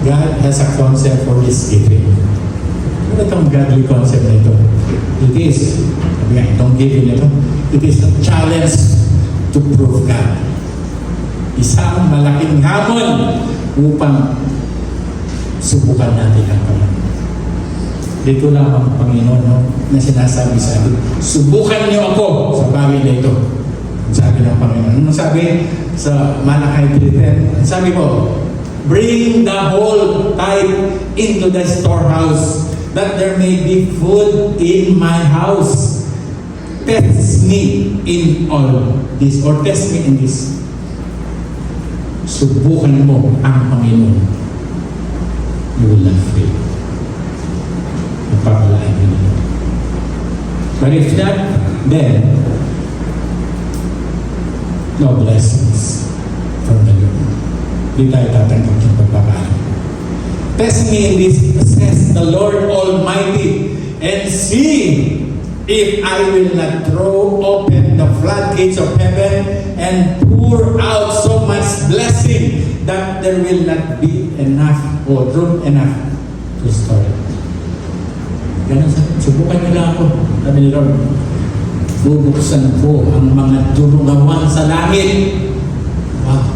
God has a concept for His giving. Ano itong godly concept na ito? It is, sabi nga, itong giving ito, it is a challenge to prove God. Isang malaking hamon upang subukan natin ang Panginoon. Dito lang ang Panginoon, no, na sinasabi sa atin, subukan niyo ako sa bagay na ito. Sabi ng Panginoon. Ano sabi sa Malakay 3:10? Sabi mo, bring the whole tithe into the storehouse, that there may be food in my house. Test me in all this, or test me in this. Subukan mo ang Panginoon. You will not fail. Magpapalain ka nila. But if not, then no blessings from the Lord. Di tayo tatanggap ng pagpapalain. Test me in this, says the Lord Almighty, and see if I will not throw open the floodgates of heaven and pour out so much blessing that there will not be enough or room enough to store it. Ganun sa, subukan nila ako. Sabi ni Lord, bubuksan ko ang mga durungawan sa langit. Wow.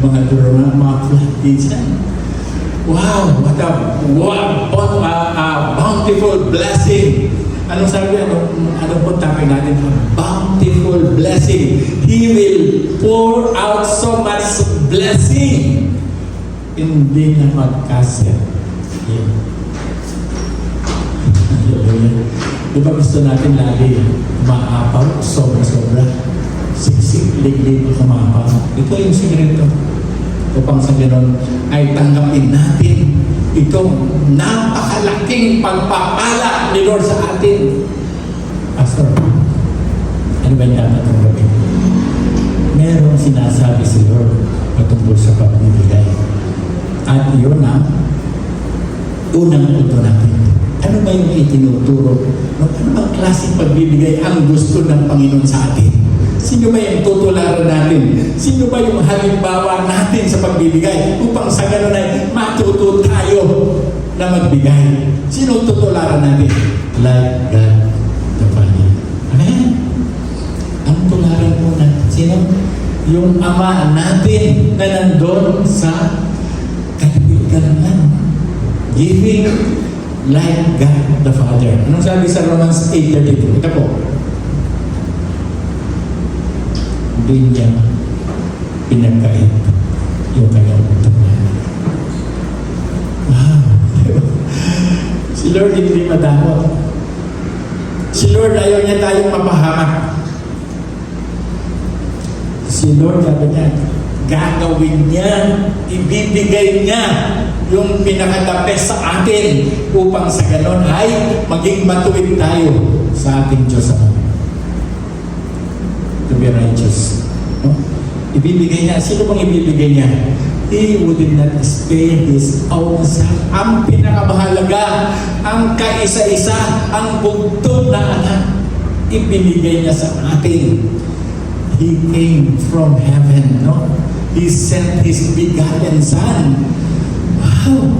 Mga durungawan, mga floodgates yan. Wow, what a bountiful blessing. Anong sabi? Anong po topic natin? A bountiful blessing. He will pour out so much blessing. Hindi na magkasya. Di ba gusto natin lagi maapaw, sobra-sobra, siksik, liglig, kumapaw. Ito yung sikreto. Upang sa ganoon ay tanggapin natin itong napakalaking pagpapala ni Lord sa atin. Pastor, ano ba yung dapat ang gawin? Merong sinasabi si Lord patungkol sa pagbibigay. At yun ang unang ito natin. Ano ba yung itinuturo? Ano bang klaseng pagbibigay ang gusto ng Panginoon sa atin? Sino ba yung tutularan natin? Sino ba yung halimbawa natin sa pagbibigay? Upang sa ganun ay matuto tayo na magbigay. Sino tutularan natin? Like God the Father. Amen? Ang tularan po natin. Sino? Yung Ama natin na nandun sa kalibutan. Giving like God the Father. Anong sabi sa Romans 8:32? Ito po. Hindi niya pinagkait yung kanyang utang niya. Wow! Si Lord hindi madamot. Si Lord ayaw niya tayong mapahamak. Si Lord sabi niya, gagawin niya, ibibigay niya yung pinaka-the-best sa atin upang sa ganon ay maging matuwid tayo sa ating Diyos sa mga. To be righteous. No? Ibibigay niya. Sino bang ibibigay niya? He would not spare His own son. Ang pinakamahalaga, ang kaisa-isa, ang bugtong na anak, ibinigay niya sa atin. He came from heaven. No? He sent His begotten Son. Wow!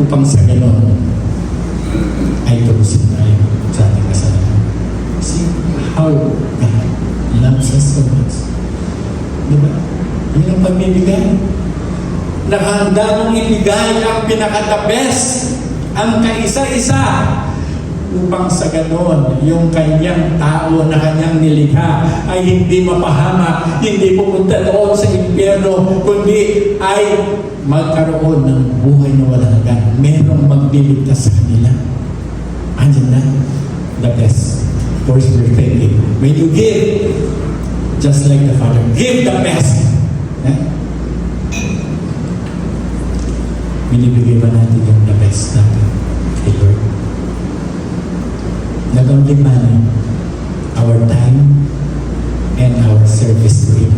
Upang sa ganon ay tubusin tayo sa ating kasalanan. See how God loves us so much. Diba? Yun ang pagbibigay. Nakahanda mong ibigay ang pinaka-the best, ang kaisa-isa, upang sa ganon, yung kanyang tao na kanyang nilikha ay hindi mapahamak, hindi pupunta doon sa impyerno, kundi ay magkaroon ng buhay na walang hanggan. Merong magliligtas sa kanila. Andiyan na, the best. Of course, we're thinking, when you give, just like the Father, give the best. Eh? Binibigay ba natin yung the best natin kay Lord? Not only money, our time and our service to Him.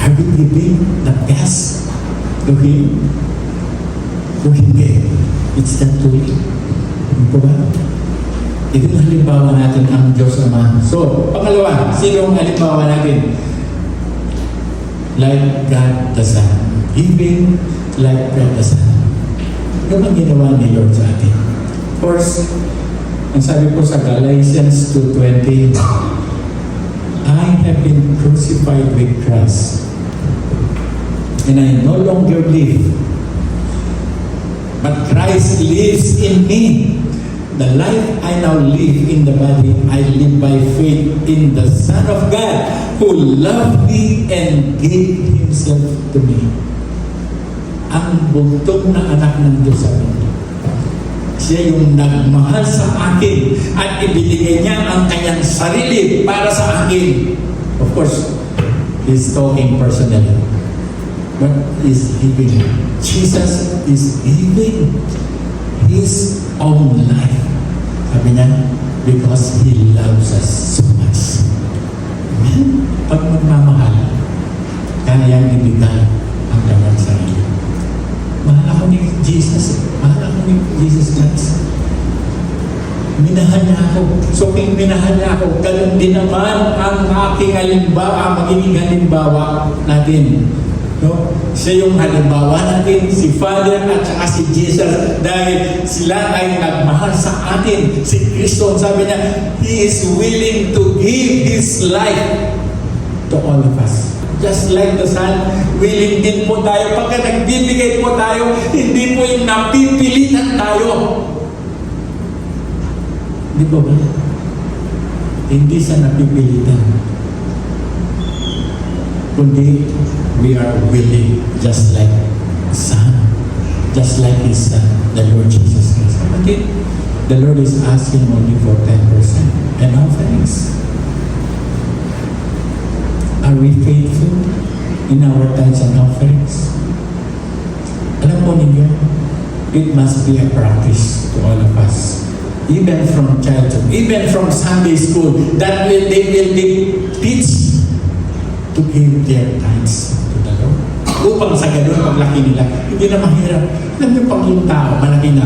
Are we giving the best to Him? Kung hindi, it's not too late. Ano po ba? Ito yung halimbawa natin ang Diyos Ama. So, pangalawa, sino ang halimbawa natin? Like God the Son. giving like bread the sun. Ano ang ginawa ni Lord sa atin? Of course, ang sabi po sa Galatians 2:20, I have been crucified with Christ, and I no longer live, but Christ lives in me. The life I now live in the body, I live by faith in the Son of God, who loved me and gave Himself to me. Ang buntong na anak ng Diyos sa mundo. Siya yung nagmahal sa akin at ibinigay niya ang kanyang sarili para sa akin. Of course, He's talking personally. But He's giving. Jesus is giving His own life. Sabi niya, because He loves us so much. Amen? Pag magmamahal, kayang ibigay ang kanyang sarili. Mahal ako ni Jesus. Mahal ako ni Jesus Christ. Minahal niya ako. So, kung minahal niya ako, ganun din naman ang aking halimbawa, ang magiging halimbawa natin. No? Siya yung halimbawa natin, si Father at saka si Jesus, dahil sila ay nagmahal sa atin. Si Kristo, sabi niya, He is willing to give His life to all of us. Just like the Son, willing din po tayo. Pagka nagbibigay po tayo, hindi po yung napipilitan tayo. Di ba ba? Hindi sa napipilitan. Kundi, we are willing, just like Son, just like His Son, the Lord Jesus Christ. Okay? The Lord is asking only for 10% and offerings. Are we faithful in our tithes and offerings? Alam po ninyo, it must be a practice to all of us. Even from childhood, even from Sunday school, that they will be teach to give their tithes to the Lord. Upang sa ganun, paglaki nila, hindi na mahirap. Alam niyo, pag yung tao, malaki na,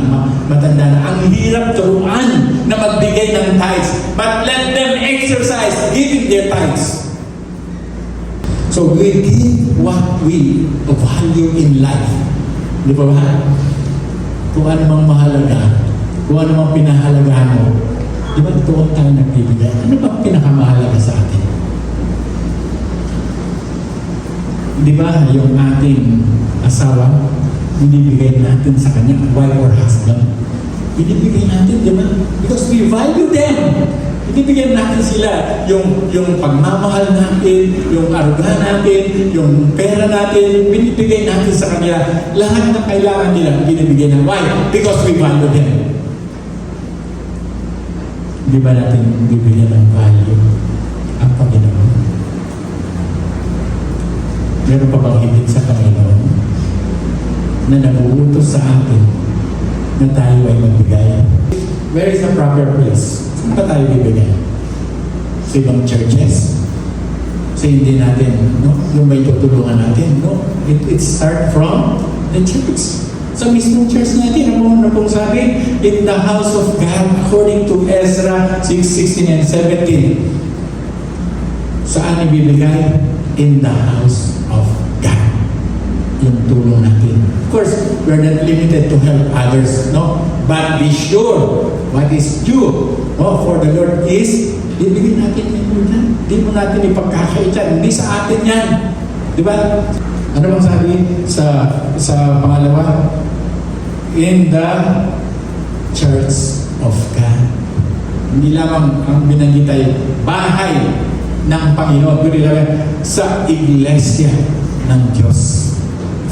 matanda na, ang hirap turuan na magbigay ng tithes. But let them exercise giving their tithes. So we give what we value in life. Di ba ba? Kung ano mang mahalaga, kung ano mang pinahalagahan mo, di ba doon tayo nagbibigay? Ano ba pinakamahalaga sa atin? Di ba yung ating asawa, binibigay natin sa kanya, wife or husband? Binibigay natin, di ba? Because we value them. Binibigyan natin sila yung pagmamahal natin, yung aruga natin, yung pera natin, binibigay natin sa kanila. Lahat ng kailangan nila, binibigyan natin. Why? Because we value them. Di ba natin bibigyan ng value ang Panginoon? Meron pa bang higit sa Panginoon na nabuutos sa atin na tayo ay magbigay? Where is the proper place? Saan ba tayo bibigay? Sa ibang churches? Sa hindi natin, no? Yung may tutulungan natin, no? It start from the church. Sa mismong church natin, ano pong sabi? In the house of God, according to Ezra 6:16 and 17. Saan ibibigay? In the house of God. Yung tulong natin. Of course, we're not limited to help others, no? But be sure what is due for the Lord is bibigyan natin yung Lord yan. Hindi mo natin ipagkakait yan. Hindi sa atin yan. Di ba? Ano bang sabi sa pangalawa? In the church of God. Hindi lamang ang binanggit ay bahay ng Panginoon. Kundi lang sa iglesia ng Diyos.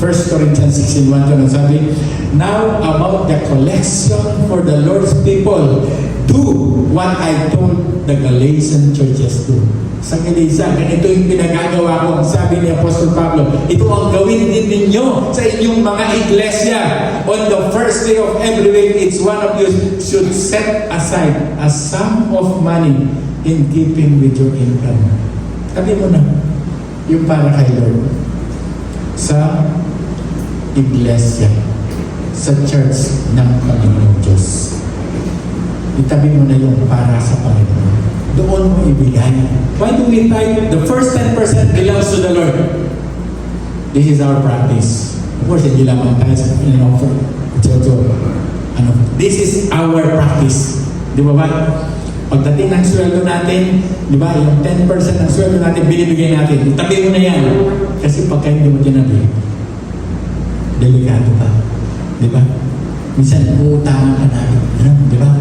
1 Corinthians 16:1 sabi, now about the collection for the Lord's people, do what I told the Galatian churches to. Sa Galatia, ganito yung pinagagawa ko. Sabi ni Apostol Pablo, ito ang gawin din ninyo sa inyong mga iglesia. On the first day of every week, each one of you should set aside a sum of money in keeping with your income. Sabi mo na, yung para kay Lord. Sa iglesia, sa church ng Panginoon Diyos. Itabi mo na yung para sa Panginoon. Doon mo ibigay. Why do we tithe? The first 10% belongs to the Lord. This is our practice. Of course, hindi lamang tayo sa offer. This is our practice. Di ba ba? Pagdating ng sweldo natin, di ba, yung 10% ng sweldo natin, binibigay natin. Itabi mo na yan. Kasi pagka hindi mo tinabi, delikado pa. Di ba? Minsan, uutangan ka natin. Di ba?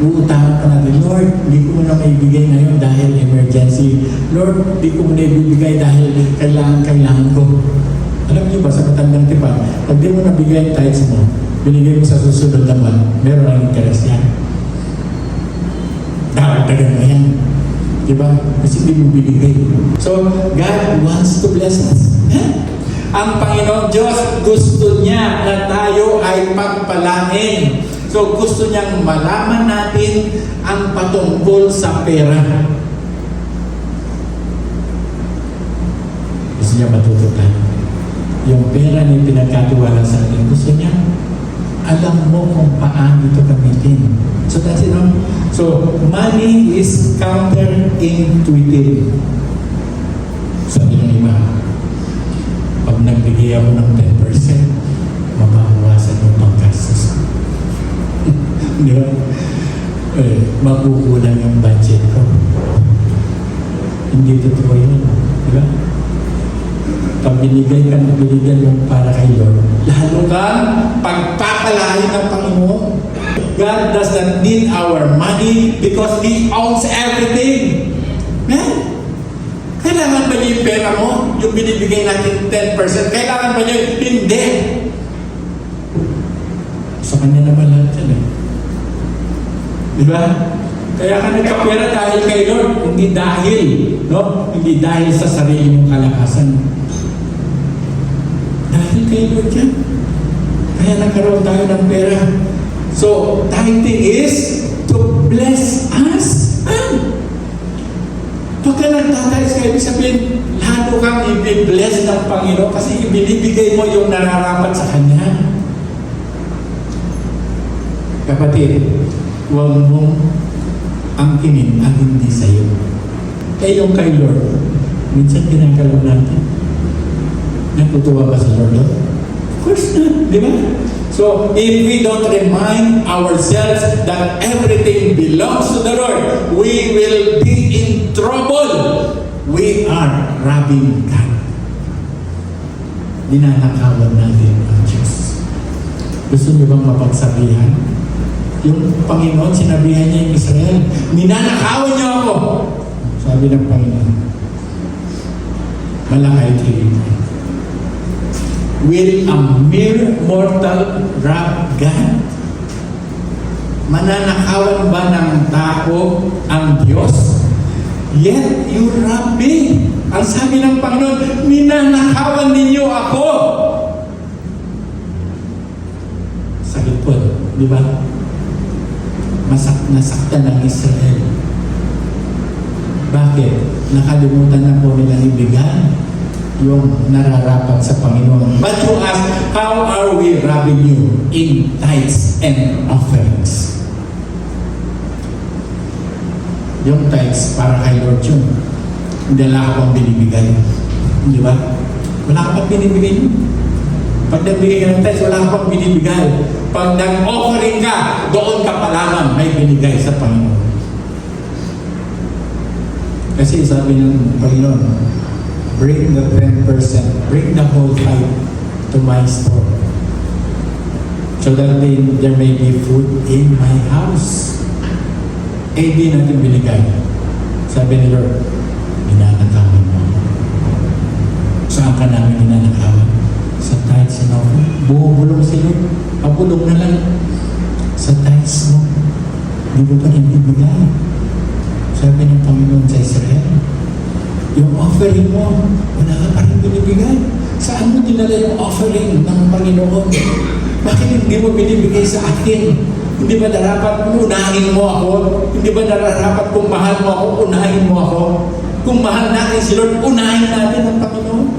Uutangan ka natin. Lord, hindi ko mo na maibigay ngayon dahil emergency. Lord, hindi ko mo na ibibigay dahil kailangan ko. Alam niyo ba, sa matandang tipa, pag di mo nabigay ang tithes mo, binigay mo sa susunod na buwan, meron ang interest yan. Dagdagan mo yan. Diba? Kasi hindi mo binigay. So, God wants to bless us. Ang Panginoon Diyos, gusto niya na tayo ay pagpalain. So, gusto niyang malaman natin ang patungkol sa pera. Gusto niya matuto tayo. Yung pera na pinagkatiwala sa atin, gusto niya, alam mo kung paano ito gamitin. So that's it, no? So, money is counterintuitive. Sabi ng iba, pag nagbigay ako ng 10%, mabawasan yung panggastos. Di ba? Makukulang yung budget ko. Hindi totoo yun. Di ba? Pag binigay ka ng binigay yung para kay Lord, lalo kang pagpapalain ng Panginoon. God does not need our money because He owns everything. Man, kailangan ba niya yung pera mo? Yung binibigay natin 10%, kailangan ba niya? Hindi. Sa Kanya naman lahat yan eh. Di ba? Kaya ka nagkapera dahil kay Lord, hindi dahil, no? Hindi dahil sa sarili mong kalakasan. Dahil kay Lord yan. Kaya nagkaroon tayo ng pera. So, tithing is to bless us. Pagka nagtatays ka, ibig sabihin, lalo kang i-bless ng Panginoon kasi ibinibigay mo yung nararapat sa Kanya. Kapatid, huwag mong angkinin ang hindi sa'yo. Eh yung kay Lord, minsan ginagalaw natin. Natutuwa ba sa Lord? Of course not, di ba? So, if we don't remind ourselves that everything belongs to the Lord, we will be in trouble. We are robbing God. Dinanakawan natin ang Diyos. Gusto niyo bang mapagsabihan? Yung Panginoon, sinabihan niya yung Israel, ninanakawan niyo ako. Sabi ng Panginoon, malakay kayo. Will a mere mortal rob God? Mananakawan ba ng tao ang Diyos? Yet you rob me. Ang sabi ng Panginoon, ninanakawan ninyo ako. Sakit po, di ba? Nasaktan ng Israel. Bakit? Nakalimutan na po nilang ibigay yung nararapat sa Panginoon. But you ask, how are we robbing you? In tithes and offerings. Yung tithes, para kay Lord yun. Hindi lang akong binibigay. Di ba? Wala ka pang binibigay yun. Pag nagbigay ka ng tithes, wala ka pang binibigay. Pag nag-offering ka, doon ka pa lamang may binigay sa Panginoon. Kasi sabi ng Panginoon, bring the 10%, bring the whole tithe to my store. So that there may be food in my house. Eh, di natin binigay. Sabi ni Lord, ninanakawan mo. Saan ka namin ninanakawan? Sa tithes and offering. Bumubulong si Lord. Pabulong na lang. Sa tithes mo. Hindi mo pa rin ibigay. Sabi ng Panginoon sa Israel, yung offering mo, wala ka pa rin binibigay. Saan mo dinala yung offering ng Panginoon? Bakit hindi mo binibigay sa akin? Hindi ba narapat unahin mo ako? Hindi ba narapat kung mahal mo ako, unahin mo ako? Kung mahal natin si Lord, unahin natin ang Panginoon.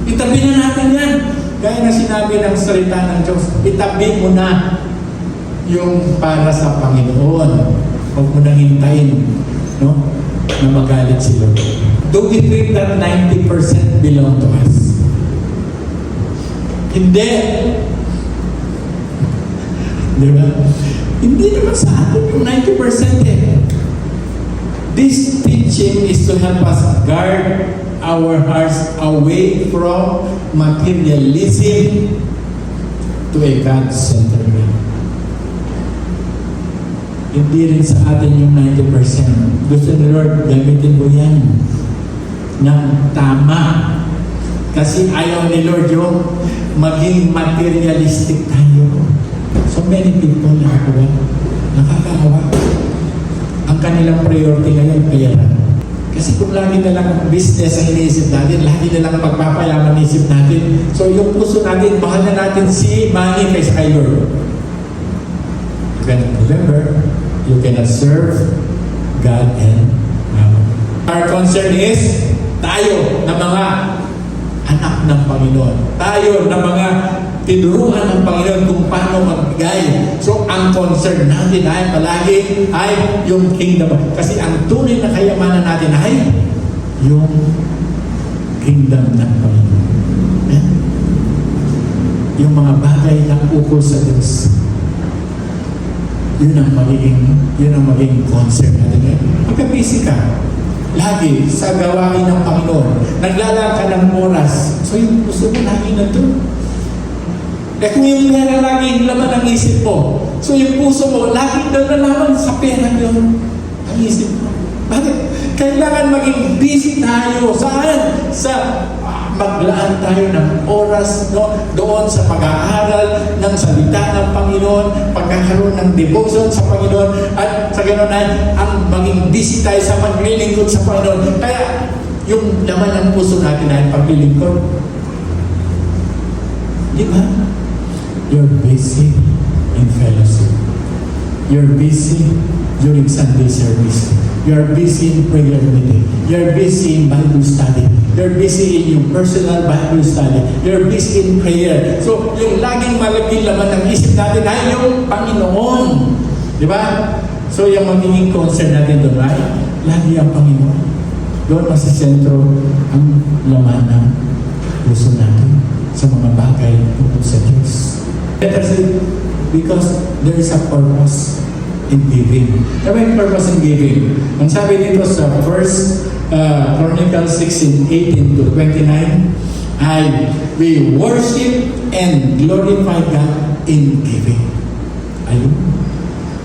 Itabi na natin yan. Gaya na sinabi ng salita ng Diyos, itabi mo na yung para sa Panginoon. Huwag mo nang hintayin, no? Na magalit si Lord. Do we think that 90% belong to us? Hindi. Di ba? Hindi naman sa atin yung 90% eh. This teaching is to help us guard our hearts away from materialism to a God-centered way. Hindi rin sa atin yung 90%. Gusto ni Lord, gamitin mo yan ng tama. Kasi ayaw ni Lord yung maging materialistic tayo. So many people nakakaawa. Ang kanilang priority ngayon, pera. Kasi kung lagi na lang business ang iniisip natin, lagi na lang pagpapayaman iniisip natin, so yung puso natin, mahal na natin si money kaysa kay Lord. You cannot remember, you cannot serve God and Mammon. Our concern is, tayo na mga anak ng Panginoon. Tayo na mga tinuruan ng Panginoon kung paano magbigay. So, ang concern natin ay palagi ay yung kingdom. Kasi ang tunay na kayamanan natin ay yung kingdom ng Panginoon. Amen? Yung mga bagay na ukol sa Diyos. Yun ang magiging concern natin. Pagka-busy ka, lagi sa gawain ng Panginoon, naglalaan ka ng oras. So, yung gusto mo, lagi na ito. Eh kung yung pera laging laman ang isip mo, so yung puso mo, laging nalalaman sa pera yun ang isip mo. Bakit? Kailangan maging busy tayo. Saan? Sa maglaan tayo ng oras doon sa pag-aaral ng salita ng Panginoon, pagkakaroon ng devotion sa Panginoon, at sa ganoon ay ang maging busy tayo sa paglilingkod sa Panginoon. Kaya yung laman ng puso natin ay paglilingkod. Di ba? You're busy in fellowship. You're busy during Sunday service. You're busy in prayer meeting. You're busy in Bible study. You're busy in your personal Bible study. You're busy in prayer. So, yung laging malaking laman ng isip natin ay yung Panginoon. Di ba? So, yung magiging concern natin doon ay lagi ang Panginoon. Doon masisentro ang laman ng puso natin sa mga bagay tungkol sa Diyos. Because there is a purpose in giving. May purpose in giving. Ang sabi dito sa 1 Chronicles 16:18 to 29 ay we worship and glorify God in giving. Ayun.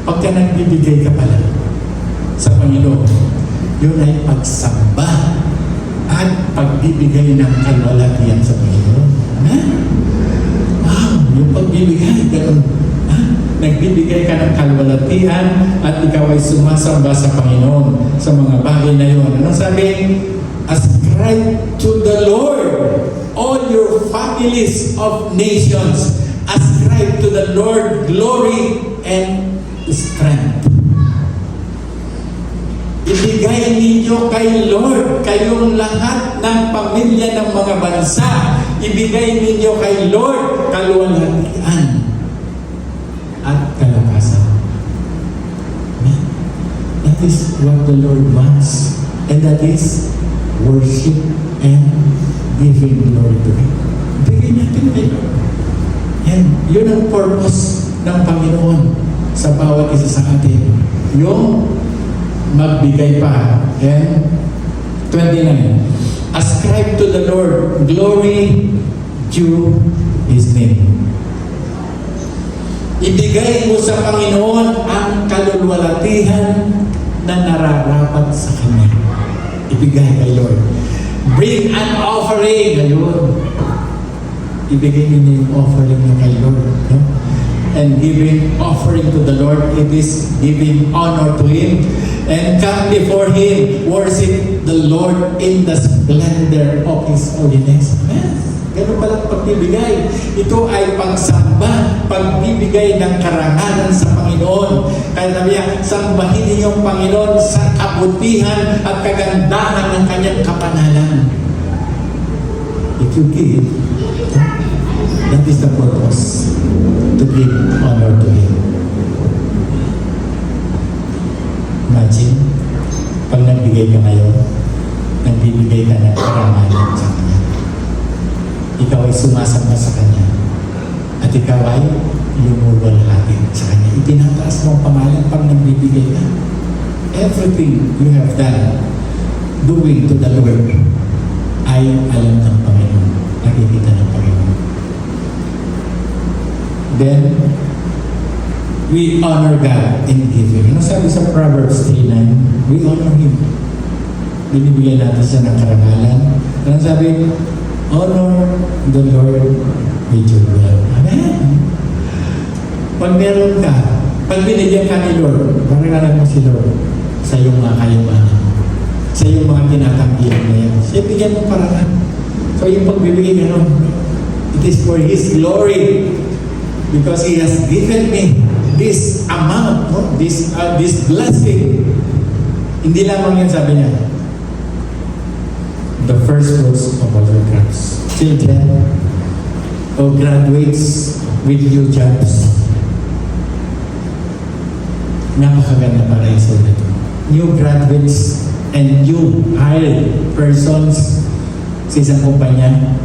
Pagka nagbibigay ka pala sa Panginoon, yun ay pagsamba at pagbibigay ng kalwalatian sa Panginoon. Amen? Yung pagbibigay, ganun. Nagbibigay ka ng kalwalatian at ikaw ay sumasamba sa Panginoon sa mga bagay na yun. Anong sabi? Ascribe to the Lord all your families of nations. Ascribe to the Lord glory and strength. Ibigay ninyo kay Lord, kayong lahat ng pamilya ng mga bansa. Ibigay ninyo kay Lord kaluwalhatian at kalakasan. Amen. That is what the Lord wants. And that is worship and giving glory to Him. Ibigay natin kay Lord. Yan. Yun ang purpose ng Panginoon sa bawat isa sa atin. Yung magbigay pa. And 29. Ascribe to the Lord glory due His name. Ibigay mo sa Panginoon ang kalulwalatihan na nararapat sa Kanya. Ibigay kay Lord. Bring an offering. Ayun. Ibigay niyo yung offering niyo kay Lord. No? And giving offering to the Lord, it is giving honor to Him. And come before Him, worship the Lord in the splendor of His holiness. Amen. Ganun palang pagbibigay. Ito ay pagsamba, pagbibigay ng karangalan sa Panginoon. Kaya sabi niya, sambahin ninyo ang Panginoon sa kabutihan at kagandahan ng Kanyang kapanalan. If you give, that is the purpose, to give honor to Him. Imagine, pag nagbigay ka ngayon, nagbibigay ka ng karangalan sa Kanya. Ikaw ay sumasamba sa Kanya. At ikaw ay lumulwalhati sa Kanya. Itinataas mo ang pangalan pag nagbibigay ka. Everything you have done, doing to the Lord, ay alam ng Panginoon. Nakikita ng Panginoon. Then, we honor God in giving. Ano sabi sa Proverbs 3:9? We honor Him. Binibigyan natin siya ng karangalan. Ano sabi? Honor the Lord with your wealth. Amen. Pag meron ka, pag binigyan ka ni Lord, parangalan mo si Lord sa iyong mga kayamanan, sa iyong mga tinatanggihan na yan. Siya bigyan mo parangal. So yung pagbibigay gano'n, it is for His glory. Because He has given me this amount, no? this blessing. Hindi lamang yan, sabi niya, the first fruits of all your crops. Children, o graduates with new jobs. Napakaganda para isa dito. New graduates and new hired persons sa isang kumpanya,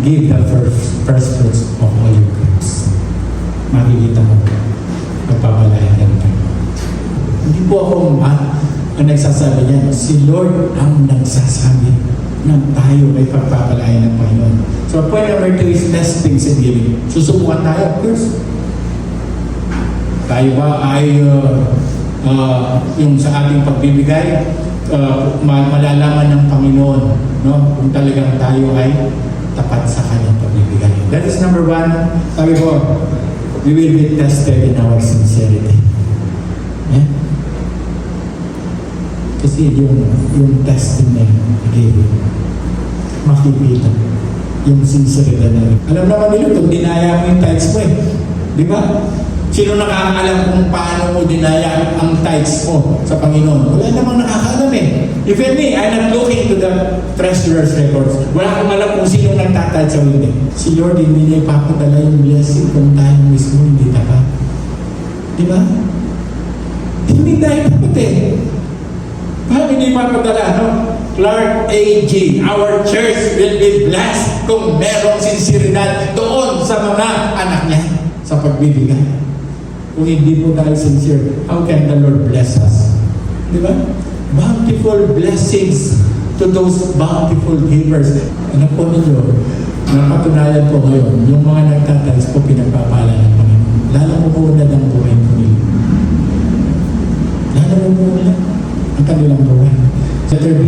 give the first fruits of all your crops. Makikita mo, magpapalayan ka ng Panginoon. Hindi po ako ang nagsasabi niyan. Si Lord ang nagsasabi ng tayo ay pagpapalayan ng Panginoon. So, point number 2 is testing sa giving. Susubukan tayo, of course. Tayo ba ay yung sa ating pagbibigay, malalaman ng Panginoon, no? Kung talagang tayo ay tapat sa kanyang pagbibigay. That is number 1. Sabi ko, we will be tested in our sincerity. Yeah? Kasi yung testing na giving, makikita yung sinceridad na rin. Alam naman nila kung dinaya mo yung tithes mo eh. Di ba? Sino nakakaalam kung paano mo dinaya ang tithes mo sa Panginoon? Wala namang nakakaalam eh. If me, I'm not looking to the treasurer's records. Wala akong alam kung sino nagtatithe sa hindi. Si Lord hindi niya ipapadala yung blessing kung tayo mismo hindi tapat. Di ba? Hindi tayo tapat eh. Paano hindi ipapadala? No? Clark A.G. Our church will be blessed kung merong sinseridad doon sa mga anak niya sa pagbibigay. Kung hindi po tayo sincere, how can the Lord bless us? Di ba? Bountiful blessings to those bountiful givers. Ano po ninyo? Napatunayan po ngayon, yung mga nagtatalis po pinagpapala ng Panginoon. Lalo mo po na ang buhay po nila. Lalo mo po na ang kanilang buhay. Sa third,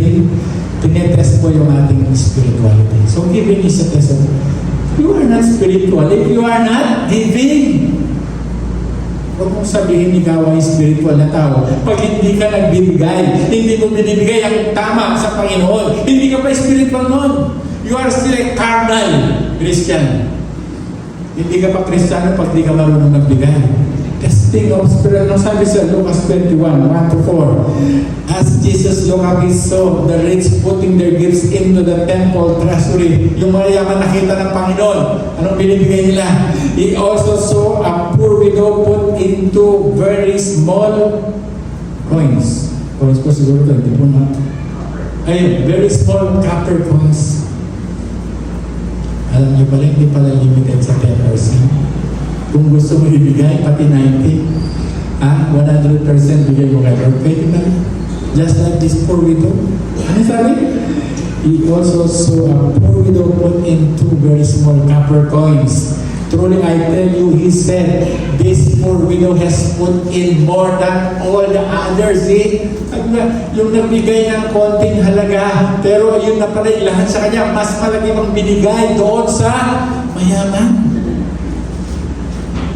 tinetest po yung ating spirituality. So giving is a test of, you are not spiritual if you are not giving. Huwag mong sabihin ikaw ay spiritual na tao. Pag hindi ka nagbibigay, hindi mo binibigay ang tama sa Panginoon, hindi ka pa spiritual nun. You are still a carnal Christian. Hindi ka pa Kristiyano pag hindi ka marunong nagbigay. Testing of spirit. Nung sabi sa Lucas 21, 1-4, as Jesus looked up, he saw the rich putting their gifts into the temple treasury. Yung mayayaman nakita ng Panginoon, anong binibigay nila? He also saw a poor widow put into very small coins. Coins po siguro ito, hindi po na. Ayun, very small copper coins. Alam niyo pala, hindi pala limited sa 10%. Kung gusto mo ibigay, pati 90, 100% bigay mo kay Lord. Pwede ba? Just like this poor widow. Ano sabi? He also saw a poor widow put in 2 very small copper coins. Truly I tell you, he said, this poor widow has put in more than all the others. Yung nagbigay ng konting halaga, pero yung napalay lahat sa kanya, mas malaki ang binigay doon sa mayaman.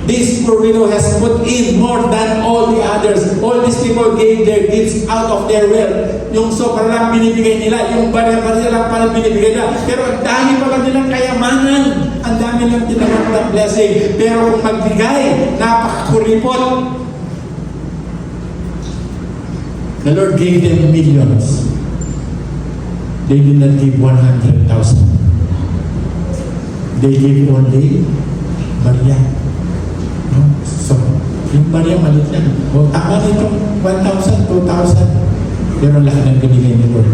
This poor widow has put in more than all the others. All these people gave their gifts out of their wealth. Yung sobra lang binibigay nila, yung barya-barya lang pala binibigay nila. Pero ang dami pala nilang kayamanan. Ang dami lang tinanggap ng blessing. Pero kung magbigay, napakakuripot. The Lord gave them millions. They did not give 100,000. They gave only barya. So, yung barya malit yan. O, tama nito, 1,000, 2,000. Pero lahat ng binigay ni Lord.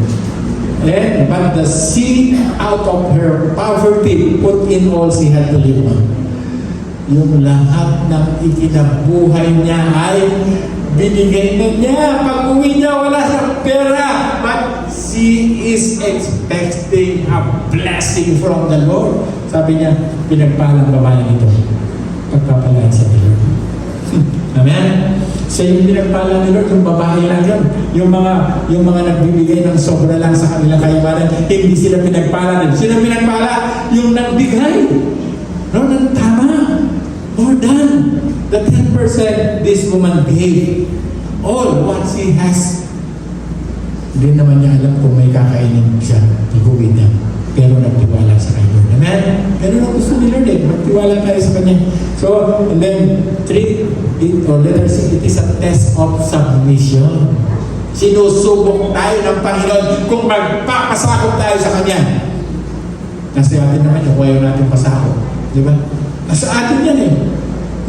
And, but the seed out of her poverty put in all she had to live on. yung lahat ng ikinabuhay niya ay binigay na niya. Pag uwi niya, wala siyang pera. But she is expecting a blessing from the Lord. Sabi niya, pinagpalang babae ito. Pagpapalaan sa Lord. Amen? So yung pinagpala ni Lord, yung babae lang yun. Yung mga nagbibigay ng sobra lang sa kanilang kayamanan, hindi sila pinagpala din. Sino pinagpala? Yung nagbigay. No, ng tama. More than the 10% this woman gave. All what she has. Hindi naman niya alam kung may kakainin siya. Iguwin niya. Pero nagtiwala sa kanya. Amen? Pero ang gusto ni Lord magtiwala tayo sa kanya. So, and then, 3, or letter C, it is a test of submission. Sinusubok tayo ng Panginoon kung magpapasakop tayo sa kanya. Kasi atin naman, yung ayaw natin pasakop. Di ba? Nasa atin yan eh.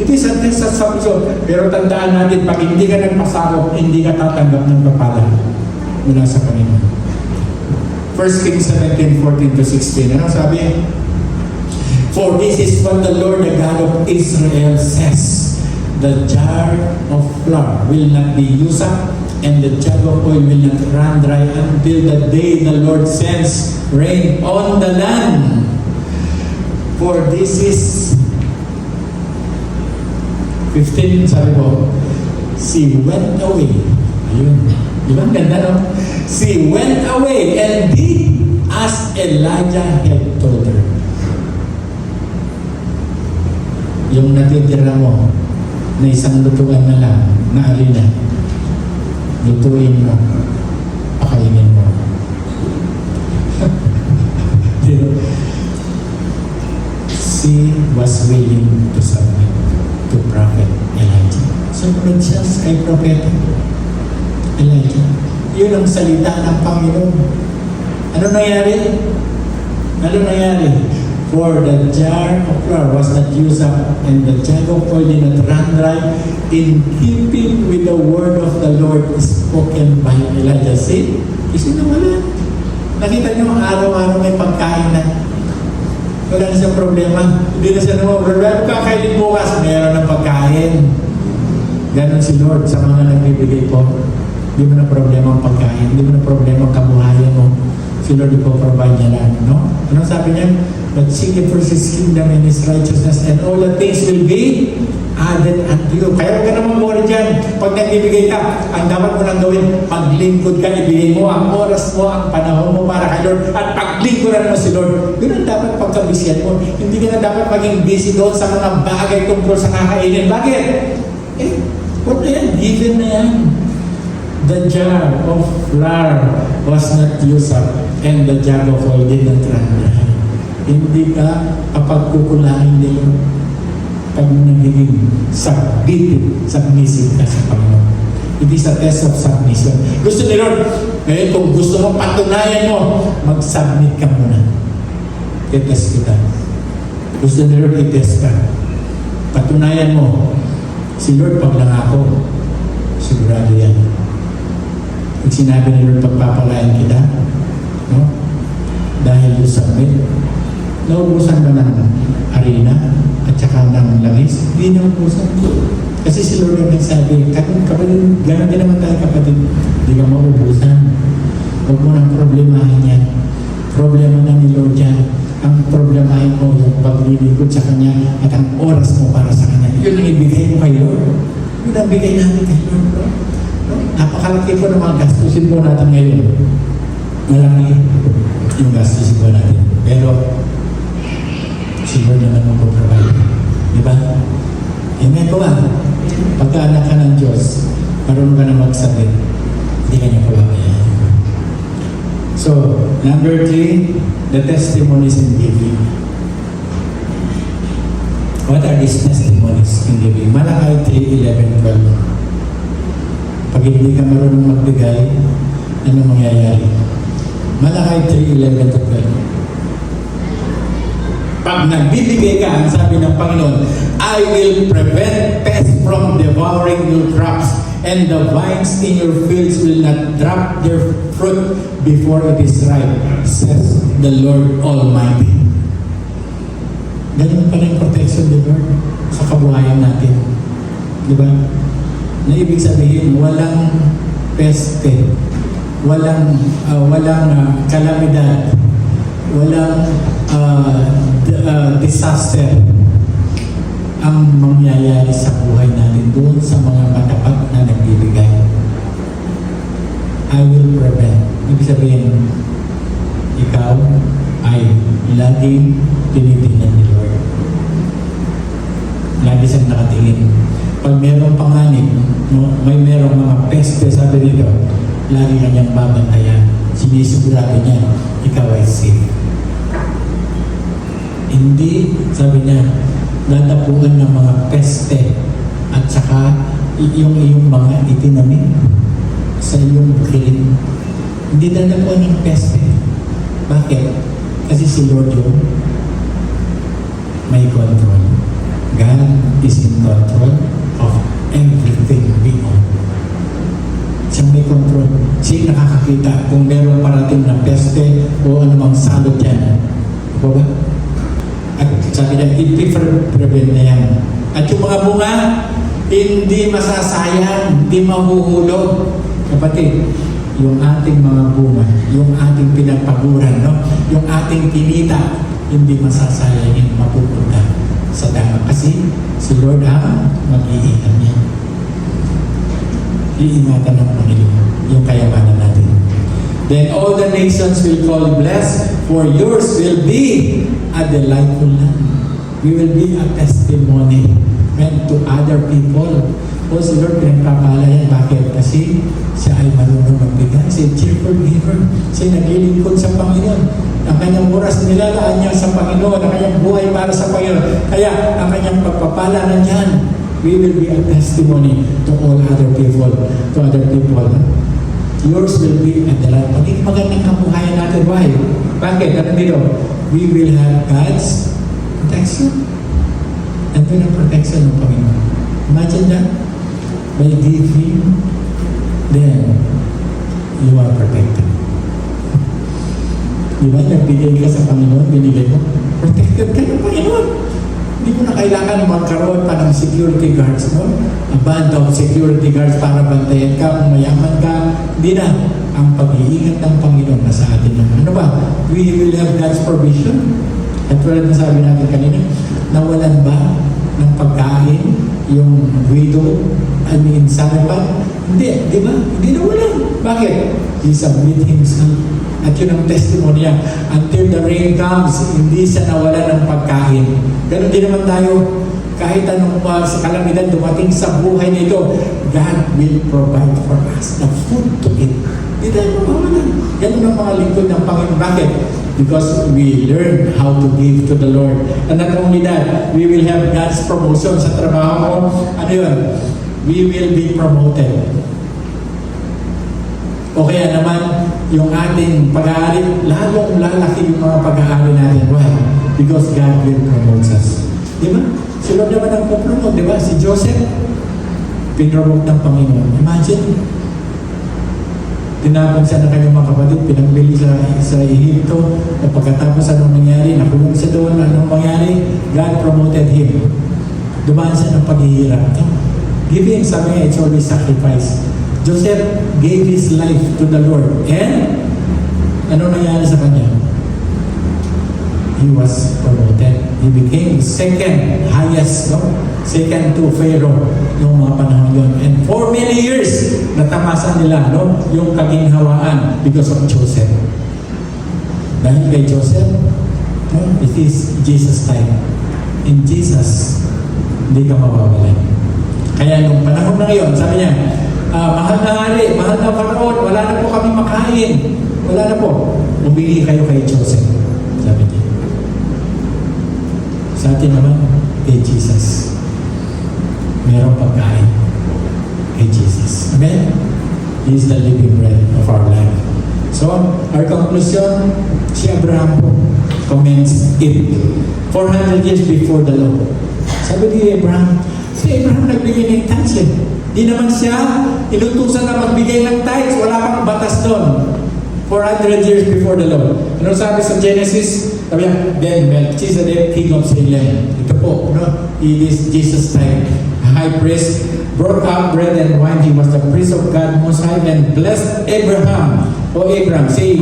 It is a test of submission. Pero tandaan natin, pag hindi ka nagpasakop, hindi ka tatanggap ng papala mula sa Panginoon. 1 Kings 17:14-16. Ano sabi? For this is what the Lord, the God of Israel says. The jar of flour will not be used up, and the jug of oil will not run dry until the day the Lord sends rain on the land. For this is 15, sabi ko, she went away. Ayun. Di ba? Ganda, no? She went away and did as Elijah had told her. Yung natitira mo na isang lutuan na lang na alina, lutuin mo, pakainin mo. She was willing to submit to Prophet Elijah. Sumunod siya kay Prophet Elijah. Yun ang salita ng Panginoon. Ano nangyari? Ano nangyari? For the jar of flour was not used up, and the jug of oil did not run dry, in keeping with the word of the Lord spoken by Elijah. See? Kasi wala. Nakita niyo, araw-araw may pagkain na. Wala na siyang problema. Hindi na siya naman, wala kakainin bukas, meron ng pagkain. Ganon si Lord sa mga nagbibigay po. Hindi mo na problema ang pagkain, hindi mo na problema ang kabuhayan mo. Si Lord ipoprovide niya lang, no? Ano sabi niya? But seek ye first His kingdom and His righteousness, and all the things will be added unto you. Kaya huwag ka naman muna dyan. Pag nagbibigay ka, ang dapat mo lang gawin, paglingkod ka, ibigay mo ang oras mo, ang panahon mo para kay Lord, at paglingkuran mo si Lord. Yun ang dapat pagkabisihan mo. Hindi ka na dapat maging busy doon sa mga bagay tungkol sa kakainin. Bakit? What na yan? Given na yan. The jar of flour was not used up, and the jug of oil did not run dry. Hindi ka kapag kukulangin nila pag nagiging submissive ka sa Panginoon. It is a test of submission. Gusto ni Lord, ngayon kung gusto mo patunayan mo, mag-submit ka muna. I-test kita. Gusto ni Lord, i-test ka. Patunayan mo, si Lord pag lang ako, sigurado yan. Pag sinabi ni Lord, pagpapalain kita, no? Dahil you submit, naubusan ba ng harina at saka ng langis? Hindi naubusan. Kasi si Lord yung nagsabi, kapatid, gano'n din naman tayo kapatid, hindi ka maubusan. Huwag mo nang problemahin yan. Problema na ni Lord yan. Ang problemahin mo yung paglilingkod sa Kanya at ang oras mo para sa Kanya. Yun ang ibigay mo kay Lord. Yun ang bigay namin kay Lord. Napakalaki po ng mga gastusin po natin ngayon. Malaki yung gastusin po natin. Pero, siguro naman mag-provide. Diba? Amen po ba? Pagka-anak ka ng Diyos, marunong ka na magsabi, hindi ka niya pababayaan. So, number 3, the testimonies in giving. What are these testimonies in giving? Malakay 3:11-12. Pag hindi ka marunong magbigay, ano mangyayari? Malakay 3:11-12. Pag nagbibigay ka, ang sabi ng Panginoon, I will prevent pests from devouring your crops, and the vines in your fields will not drop their fruit before it is ripe, says the Lord Almighty. Ganun pa rin protection ni Lord Di ba? Na ibig sabihin, walang peste, walang kalamidad, walang disaster ang mangyayari sa buhay natin doon sa mga matapat na nagbibigay. I will prevent. Ibig sabihin, ikaw ay laging tinitingnan ni Lord. Lagi siyang nakatingin. Pag mayroong panganib, may mayroong mga peste, sabi dito, lagi kanyang babantayan. Sinisigurado niya, ikaw ay safe. Hindi, sabi niya, dadapuan ng mga peste at saka yung iyong mga itinanim sa iyong bukilin. Hindi dadapuan ng peste. Bakit? Kasi si Lord yung may control. God is in control of everything we own. Siya may control. Siya nakakakita kung meron parating na peste o anumang salot yan. Diba ba? At sabi niya, i-prevent na yan. At yung mga bunga, hindi masasayang, hindi mahuhulog. Kapatid, yung ating mga bunga, yung ating pinagpaguran, no? Yung ating kinita, hindi masasayangin, mapupunta sa dagat. Kasi si Lord ang mag-iingat niya. Iingatan ng Panginoon yung kayamanan natin. Then all the nations will call you blessed, for yours will be a delightful land. We will be a testimony meant to other people. O si Lord pinagpapala yan. Bakit? Kasi siya ay marunong magbigay. Siya cheerful giver. Siya naglilingkod sa Panginoon. Ang kanyang oras nilalaan niya sa Panginoon. Ang kanyang buhay para sa Panginoon. Kaya ang kanyang pagpapala na niyan, we will be a testimony to all other people. To other people. Yours will be a delight. Magiging magandang kabuhayan natin. Why? Bakit? Ano dito? We will have God's protection. Ito yung protection ng Panginoon. Imagine that. By giving, then you are protected. Diba? Nagbigay ka sa Panginoon, binigay mo, protected ka ng Panginoon. Hindi mo na kailangan magkaroon pa ng security guards mo. A band of security guards para bantayan ka, kung mayaman ka. Hindi na. Ang pag-iingat ng Panginoon na sa atin naman. Ano ba? We will have God's provision. At tulad na sabi natin kanina, nawalan ba ng pagkain yung widow, Sarephat? Hindi, di ba? Hindi nawalan. Bakit? He submit himself. At yun ang testimony niya. Until the rain comes, hindi siya nawala ng pagkain. Ganon din naman tayo. Kahit anong sa kalamidad dumating sa buhay nito, God will provide for us the food to eat. Hindi tayo mawalan. Ganon ang mga lingkod ng Panginoon. Bakit? Because we learn how to give to the Lord. And not only that, we will have God's promotion sa trabaho mo. Ano yun? We will be promoted. O kaya naman, yung ating pag-aari, lalong lalaki yung mga pag-aari natin. Why? Because God will promote us. Di ba? Si Lord naman ang promote, di ba? Si Joseph, pinromote ng Panginoon. Imagine, tinapon siya ng kanyang mga kapatid, pinagbili sa Ehipto, at pagkatapos anong nangyari, nakulong siya doon, anong mangyari, God promoted him. Dumaan siya ng paghihirap. Giving, sabi niya, it's always sacrifice. Joseph gave his life to the Lord. And, ano nangyari sa kanya? He was promoted. He became second highest, no? Second to Pharaoh noong mga panahon yun. And for many years, natamasan nila, no? Yung kaginhawaan because of Joseph. Dahil kay Joseph, no? It is Jesus' time. In Jesus, hindi ka mawawalan. Kaya nung panahon na ngayon, sabi niya, mahal na hari, mahal na Faraon, wala na po kami makain. Wala na po. Umili kayo kay Joseph. Sabi niya. Sa atin naman, kay Jesus. Merong pagkain kay Jesus. Amen? He is the living bread of our life. So, our conclusion, si Abraham po comments it 400 years before the law. Sabi ni Abraham, si Abraham nagbigay ng tithes eh. Di naman siya inutusan na magbigay ng tithes. Wala pang batas doon. 400 years before the law. Ano sabi sa Genesis? Sabi niya, then Melchizedek, king of Salem. Ito po, no? It is Jesus' time. High priest brought up bread and wine. He was the priest of God Most High and blessed Abraham. O Abraham, say,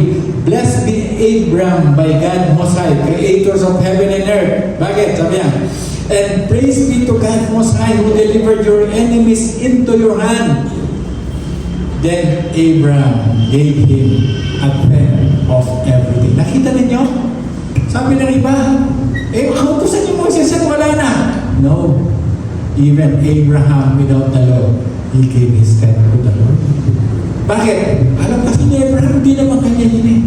blessed be Abraham by God Most High, creators of heaven and earth. Bakit? Sabi niya, and praise be to God Most High who delivered your enemies into your hand. Then Abraham gave him a tenth of everything. Nakita ninyo? Sabi ng iba, kautusan niyo Moses at wala na. No. Even Abraham without the law, he gave his tenth to the Lord. Bakit? Alam kasi ni Abraham, hindi naman kanya yun eh.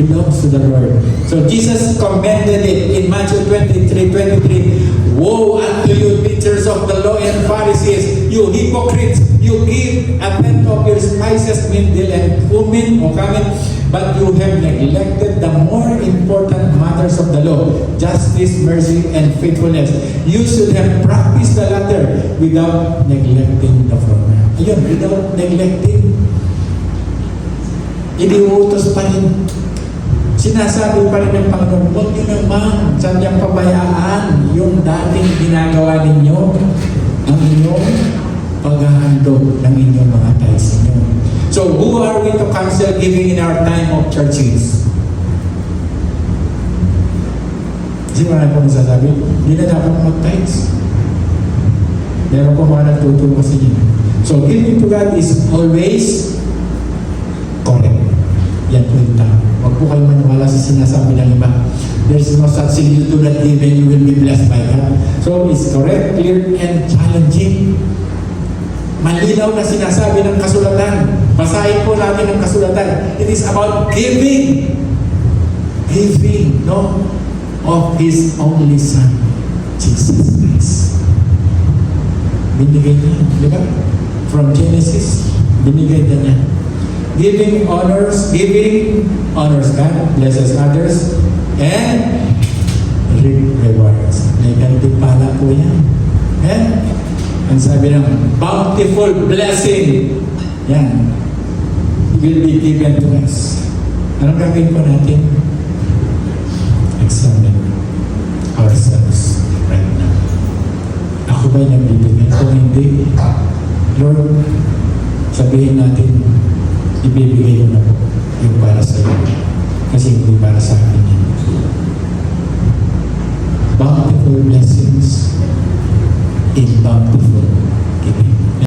Belongs to the Lord. So Jesus commended it in Matthew 23:23. Woe unto you, teachers of the law and Pharisees, you hypocrites! You give a tenth of your spices, mint, dill, and cumin, o cumin, but you have neglected the more important matters of the law, justice, mercy, and faithfulness. You should have practiced the latter without neglecting the former. Ayun, without neglecting. Iniuutos pa rin. Sinasabi pa rin ng Panginoon, huwag nyo naman sadyang pabayaan yung dating ginagawa ninyo, ang inyong paghahandog ng inyong mga tithes ninyo. So, who are we to cancel giving in our time of churches? Kasi marami po masasabi, hindi na dapat mag-tithes. Meron po mga nagtutulong sa inyo. So, giving to God is always correct. Yan po yung tama. Huwag po kayo maniwala sa sinasabi ng iba. There's no such thing, you do not give and you will be blessed by God. So, it's correct, clear, and challenging. Malinaw na sinasabi ng kasulatan. Basahin po natin ang kasulatan. It is about giving. Giving, no? Of His only Son, Jesus Christ. Binigay niya, di ba? From Genesis, binigay niya. Giving honors God, blesses others, and reap rewards. May ganitong pala po yan. Ang sabi ng bountiful blessing, yan, will be given to us. Anong gagawin po natin? Examine ourselves right now. Ako ba'y nagbibigay? Kung hindi, Lord, sabihin natin, ibibigay ko na po yung para sa iyo. Kasi hindi para sa akin yan. Bountiful blessings in bountiful